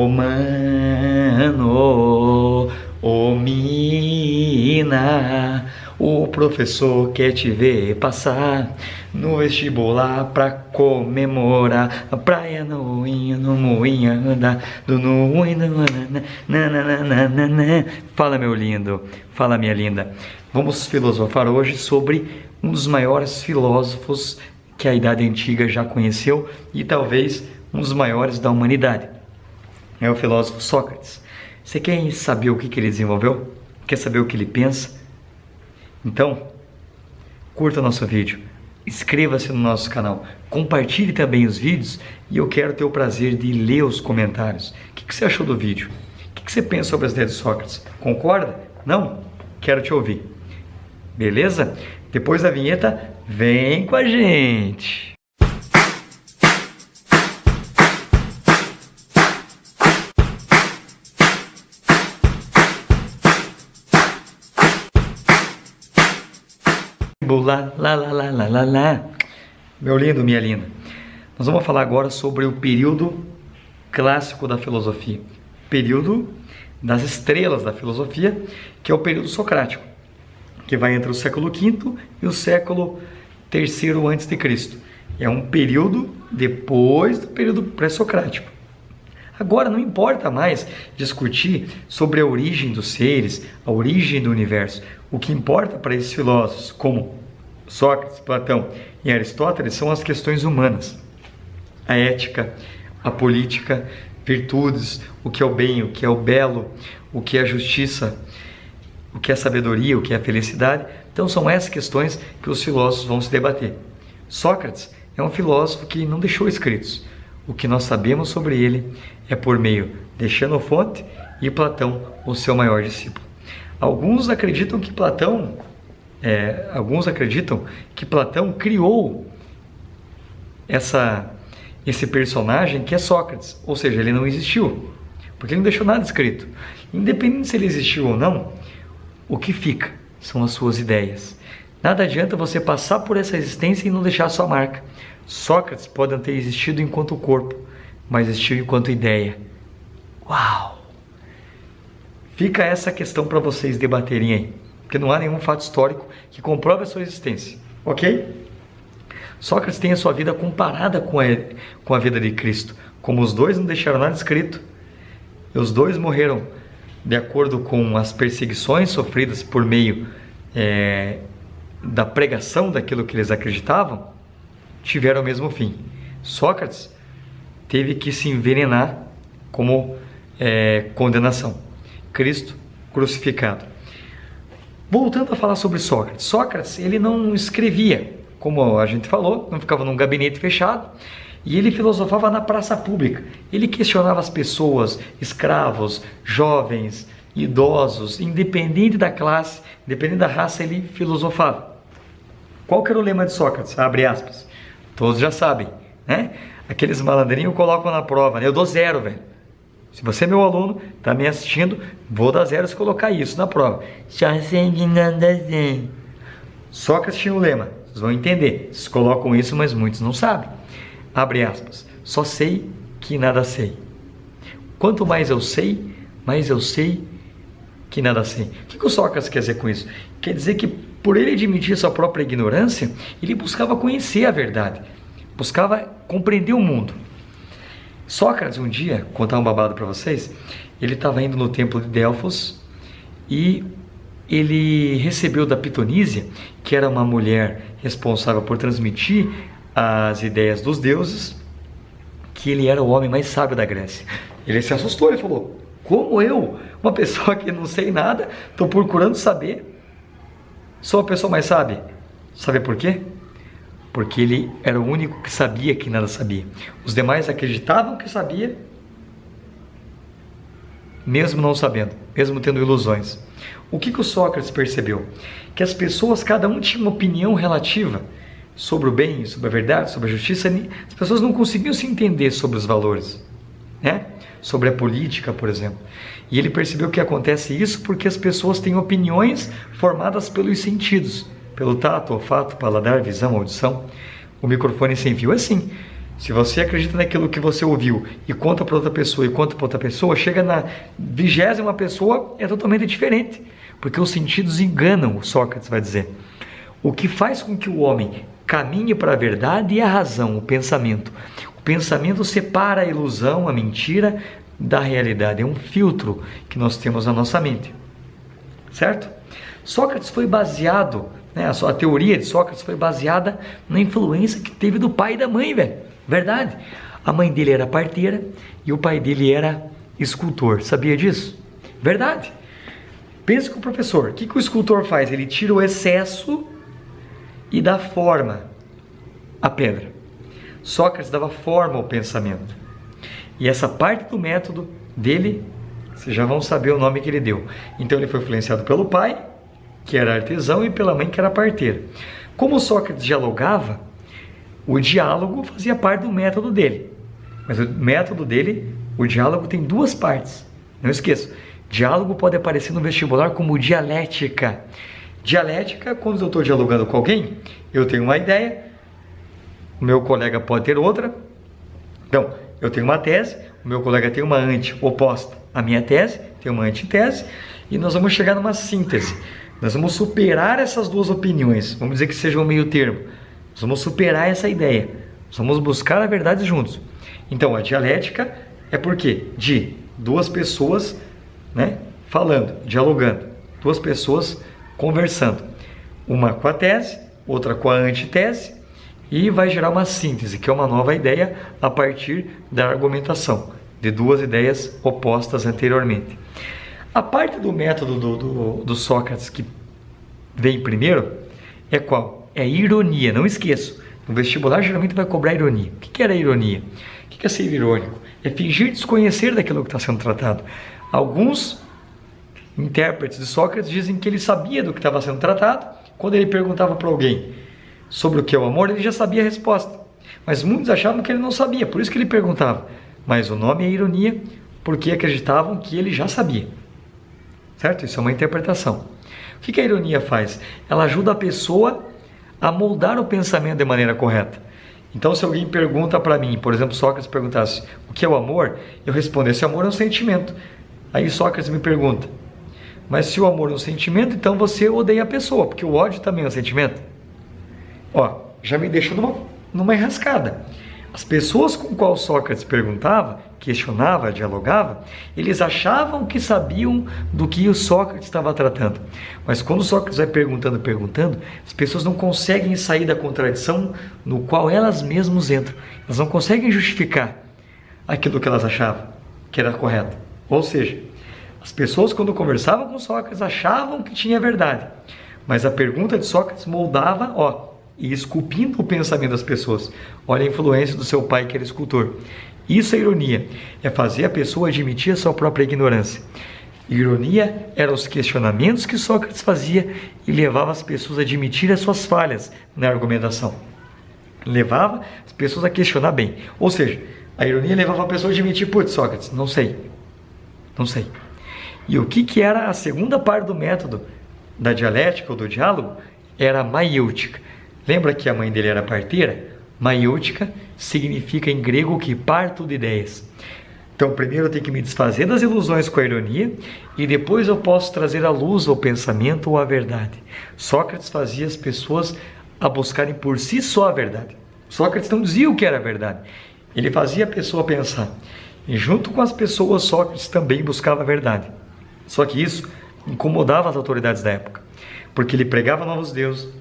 Ô mano, ô mina, o professor quer te ver passar no vestibular pra comemorar. A praia no moinho andar, do nananana. Fala, meu lindo, fala, minha linda. Vamos filosofar hoje sobre um dos maiores filósofos que a Idade Antiga já conheceu e talvez um dos maiores da humanidade. É o filósofo Sócrates. Você quer saber o que ele desenvolveu? Quer saber o que ele pensa? Então, curta o nosso vídeo, inscreva-se no nosso canal, compartilhe também os vídeos e eu quero ter o prazer de ler os comentários. O que você achou do vídeo? O que você pensa sobre as ideias de Sócrates? Concorda? Não? Quero te ouvir. Beleza? Depois da vinheta, vem com a gente! Lá, lá, lá, lá, lá, lá, lá. Meu lindo, minha linda, nós vamos falar agora sobre o período clássico da filosofia, período das estrelas da filosofia, que é o período socrático, que vai entre o século V e o século III a.C. É um período depois do período pré-socrático. Agora não importa mais discutir sobre a origem dos seres, a origem do universo. O que importa para esses filósofos, como Sócrates, Platão e Aristóteles, são as questões humanas. A ética, a política, virtudes, o que é o bem, o que é o belo, o que é a justiça, o que é a sabedoria, o que é a felicidade. Então são essas questões que os filósofos vão se debater. Sócrates é um filósofo que não deixou escritos. O que nós sabemos sobre ele é por meio de Xenofonte e Platão, o seu maior discípulo. Alguns acreditam que Platão criou esse personagem que é Sócrates, ou seja, ele não existiu, porque ele não deixou nada escrito. Independente se ele existiu ou não, o que fica são as suas ideias. Nada adianta você passar por essa existência e não deixar a sua marca. Sócrates pode não ter existido enquanto corpo, mas existiu enquanto ideia. Uau! Fica essa questão para vocês debaterem aí, porque não há nenhum fato histórico que comprove a sua existência, ok? Sócrates tem a sua vida comparada com a vida de Cristo. Como os dois não deixaram nada escrito, e os dois morreram de acordo com as perseguições sofridas por meio da pregação daquilo que eles acreditavam, tiveram o mesmo fim. Sócrates teve que se envenenar como condenação. Cristo crucificado. Voltando a falar sobre Sócrates. Sócrates, ele não escrevia, como a gente falou, não ficava num gabinete fechado, e ele filosofava na praça pública. Ele questionava as pessoas, escravos, jovens, idosos, independente da classe, independente da raça, ele filosofava. Qual que era o lema de Sócrates? Abre aspas. Todos já sabem, né? Aqueles malandrinhos colocam na prova, né? Eu dou 0, velho. Se você é meu aluno, está me assistindo, vou dar 0 se colocar isso na prova. Já sei de nada sei. Sócrates tinha um lema, vocês vão entender. Vocês colocam isso, mas muitos não sabem. Abre aspas. Só sei que nada sei. Quanto mais eu sei que nada sei. O que o Sócrates quer dizer com isso? Quer dizer que por ele admitir sua própria ignorância, ele buscava conhecer a verdade. Buscava compreender o mundo. Sócrates, um dia, contar um babado para vocês, ele estava indo no templo de Delfos e ele recebeu da Pitonísia, que era uma mulher responsável por transmitir as ideias dos deuses, que ele era o homem mais sábio da Grécia. Ele se assustou, ele falou: como eu, uma pessoa que não sei nada, estou procurando saber, sou a pessoa mais sábia? Sabe por quê? Porque ele era o único que sabia que nada sabia. Os demais acreditavam que sabia, mesmo não sabendo, mesmo tendo ilusões. O que o Sócrates percebeu? Que as pessoas, cada um tinha uma opinião relativa sobre o bem, sobre a verdade, sobre a justiça. As pessoas não conseguiam se entender sobre os valores, né? Sobre a política, por exemplo. E ele percebeu que acontece isso porque as pessoas têm opiniões formadas pelos sentidos. Pelo tato, olfato, paladar, visão, audição. O microfone sem fio é assim. Se você acredita naquilo que você ouviu e conta para outra pessoa e conta para outra pessoa, chega na 20ª pessoa, é totalmente diferente. Porque os sentidos enganam, Sócrates vai dizer. O que faz com que o homem caminhe para a verdade é a razão, o pensamento. O pensamento separa a ilusão, a mentira, da realidade. É um filtro que nós temos na nossa mente. Certo? Sócrates foi baseado, a teoria de Sócrates foi baseada na influência que teve do pai e da mãe, velho. Verdade. A mãe dele era parteira e o pai dele era escultor. Sabia disso? Verdade. Pensa com o professor. O que o escultor faz? Ele tira o excesso e dá forma à pedra. Sócrates dava forma ao pensamento. E essa parte do método dele, vocês já vão saber o nome que ele deu. Então ele foi influenciado pelo pai, que era artesão, e pela mãe, que era parteira. Como Sócrates dialogava, o diálogo fazia parte do método dele. Mas o método dele, o diálogo tem duas partes. Não esqueça, diálogo pode aparecer no vestibular como dialética. Dialética, quando eu estou dialogando com alguém, eu tenho uma ideia, o meu colega pode ter outra. Então, eu tenho uma tese, o meu colega tem uma oposta à minha tese, tem uma antitese, e nós vamos chegar numa síntese. Nós vamos superar essas duas opiniões, vamos dizer que seja um meio termo. Nós vamos superar essa ideia, nós vamos buscar a verdade juntos. Então, a dialética é por quê? De duas pessoas falando, dialogando, duas pessoas conversando. Uma com a tese, outra com a antitese, e vai gerar uma síntese, que é uma nova ideia a partir da argumentação de duas ideias opostas anteriormente. A parte do método do Sócrates que vem primeiro é qual? É ironia, não esqueça. No vestibular geralmente vai cobrar ironia. O que era ironia? O que é ser irônico? É fingir desconhecer daquilo que está sendo tratado. Alguns intérpretes de Sócrates dizem que ele sabia do que estava sendo tratado. Quando ele perguntava para alguém sobre o que é o amor, ele já sabia a resposta. Mas muitos achavam que ele não sabia, por isso que ele perguntava. Mas o nome é ironia, porque acreditavam que ele já sabia. Certo? Isso é uma interpretação. O que a ironia faz? Ela ajuda a pessoa a moldar o pensamento de maneira correta. Então, se alguém pergunta para mim, por exemplo, Sócrates perguntasse o que é o amor, eu respondo, esse amor é um sentimento. Aí Sócrates me pergunta, mas se o amor é um sentimento, então você odeia a pessoa, porque o ódio também é um sentimento. Já me deixou numa enrascada. As pessoas com qual Sócrates perguntava, questionava, dialogava, eles achavam que sabiam do que o Sócrates estava tratando. Mas quando Sócrates vai perguntando, as pessoas não conseguem sair da contradição no qual elas mesmas entram. Elas não conseguem justificar aquilo que elas achavam que era correto. Ou seja, as pessoas quando conversavam com Sócrates achavam que tinha verdade. Mas a pergunta de Sócrates moldava, e esculpindo o pensamento das pessoas. Olha a influência do seu pai, que era escultor. Isso é ironia, é fazer a pessoa admitir a sua própria ignorância. Ironia eram os questionamentos que Sócrates fazia e levava as pessoas a admitir as suas falhas na argumentação. Levava as pessoas a questionar bem. Ou seja, a ironia levava a pessoa a admitir, Sócrates, não sei. E o que era a segunda parte do método da dialética ou do diálogo? Era a maiêutica. Lembra que a mãe dele era parteira? Maiêutica significa em grego que parto de ideias. Então, primeiro eu tenho que me desfazer das ilusões com a ironia e depois eu posso trazer à luz ao pensamento ou à verdade. Sócrates fazia as pessoas a buscarem por si só a verdade. Sócrates não dizia o que era a verdade. Ele fazia a pessoa pensar. E junto com as pessoas, Sócrates também buscava a verdade. Só que isso incomodava as autoridades da época, porque ele pregava novos deuses,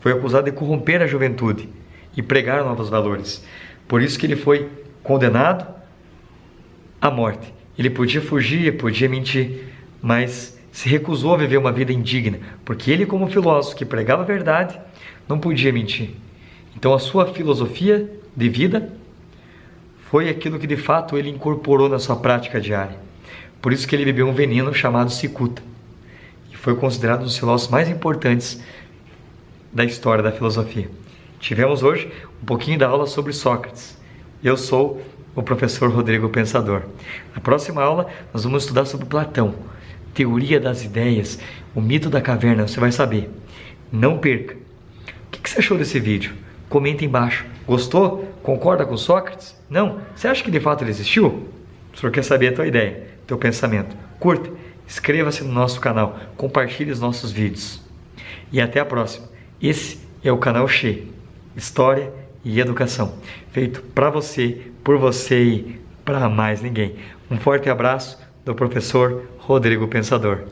foi acusado de corromper a juventude e pregar novos valores. Por isso que ele foi condenado à morte. Ele podia fugir, podia mentir, mas se recusou a viver uma vida indigna, porque ele, como filósofo que pregava a verdade, não podia mentir. Então a sua filosofia de vida foi aquilo que de fato ele incorporou na sua prática diária. Por isso que ele bebeu um veneno chamado cicuta e foi considerado um dos filósofos mais importantes da história da filosofia. Tivemos hoje um pouquinho da aula sobre Sócrates. Eu sou o professor Rodrigo Pensador. Na próxima aula nós vamos estudar sobre Platão, teoria das ideias, o mito da caverna, você vai saber. Não perca. O que você achou desse vídeo? Comenta embaixo. Gostou? Concorda com Sócrates? Não? Você acha que de fato ele existiu? O senhor quer saber a tua ideia, teu pensamento? Curta, inscreva-se no nosso canal, compartilhe os nossos vídeos. E até a próxima. Esse é o canal Xê, História e Educação, feito para você, por você e para mais ninguém. Um forte abraço do professor Rodrigo Pensador.